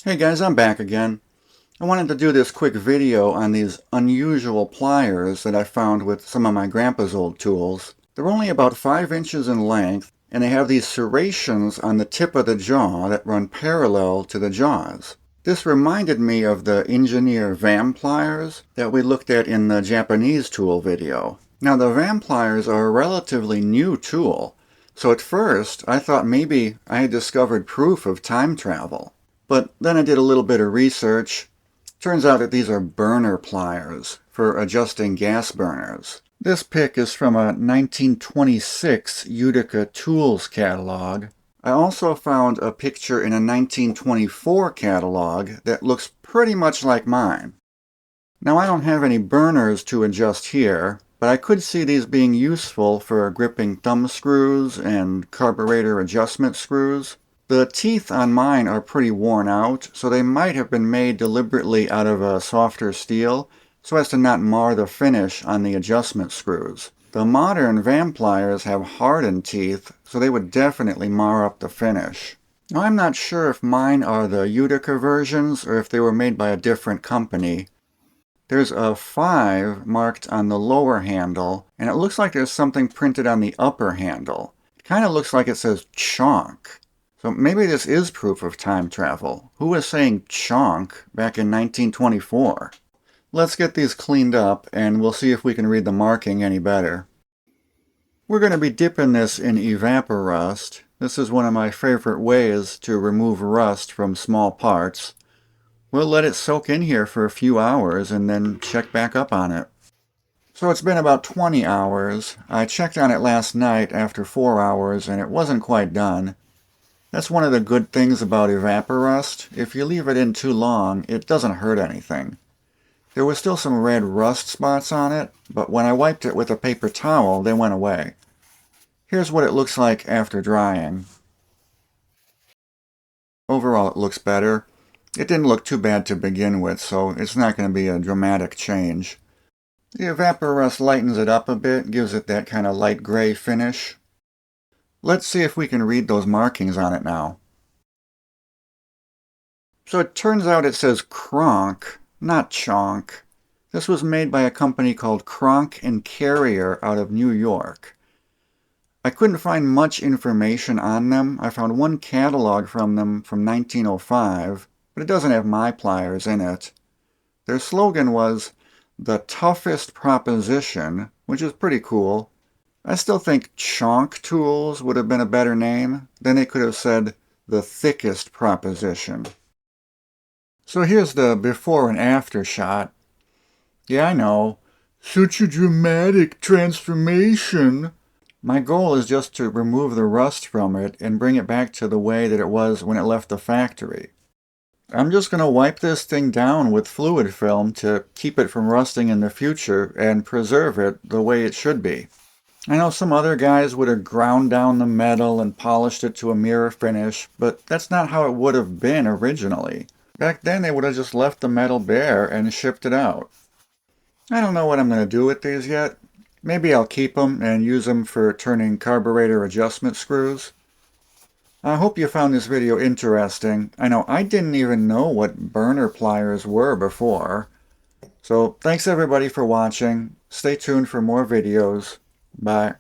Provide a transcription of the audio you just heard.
Hey guys, I'm back again. I wanted to do this quick video on these unusual pliers that I found with some of my grandpa's old tools. They're only about 5 inches in length, and they have these serrations on the tip of the jaw that run parallel to the jaws. This reminded me of the Engineer Vampliers that we looked at in the Japanese tool video. Now the Vampliers are a relatively new tool, so at first I thought maybe I had discovered proof of time travel. But then I did a little bit of research. Turns out that these are burner pliers for adjusting gas burners. This pick is from a 1926 Utica Tools catalog. I also found a picture in a 1924 catalog that looks pretty much like mine. Now I don't have any burners to adjust here, but I could see these being useful for gripping thumb screws and carburetor adjustment screws. The teeth on mine are pretty worn out, so they might have been made deliberately out of a softer steel so as to not mar the finish on the adjustment screws. The modern Vampliers have hardened teeth, so they would definitely mar up the finish. Now I'm not sure if mine are the Utica versions or if they were made by a different company. There's a 5 marked on the lower handle, and it looks like there's something printed on the upper handle. It kind of looks like it says chonk. So maybe this is proof of time travel. Who was saying chonk back in 1924? Let's get these cleaned up and we'll see if we can read the marking any better. We're going to be dipping this in Evaporust. This is one of my favorite ways to remove rust from small parts. We'll let it soak in here for a few hours and then check back up on it. So it's been about 20 hours. I checked on it last night after 4 hours and it wasn't quite done. That's one of the good things about Evaporust. If you leave it in too long, it doesn't hurt anything. There were still some red rust spots on it, but when I wiped it with a paper towel, they went away. Here's what it looks like after drying. Overall, it looks better. It didn't look too bad to begin with, so it's not going to be a dramatic change. The Evaporust lightens it up a bit, gives it that kind of light gray finish. Let's see if we can read those markings on it now. So it turns out it says Cronk, not Chonk. This was made by a company called Cronk and Carrier out of New York. I couldn't find much information on them. I found one catalog from them from 1905, but it doesn't have my pliers in it. Their slogan was, "The toughest proposition," which is pretty cool. I still think Chonk Tools would have been a better name. Then they could have said the thickest proposition. So here's the before and after shot. Yeah, I know. Such a dramatic transformation. My goal is just to remove the rust from it and bring it back to the way that it was when it left the factory. I'm just going to wipe this thing down with fluid film to keep it from rusting in the future and preserve it the way it should be. I know some other guys would have ground down the metal and polished it to a mirror finish, but that's not how it would have been originally. Back then they would have just left the metal bare and shipped it out. I don't know what I'm going to do with these yet. Maybe I'll keep them and use them for turning carburetor adjustment screws. I hope you found this video interesting. I know I didn't even know what burner pliers were before. So thanks everybody for watching. Stay tuned for more videos. Bye.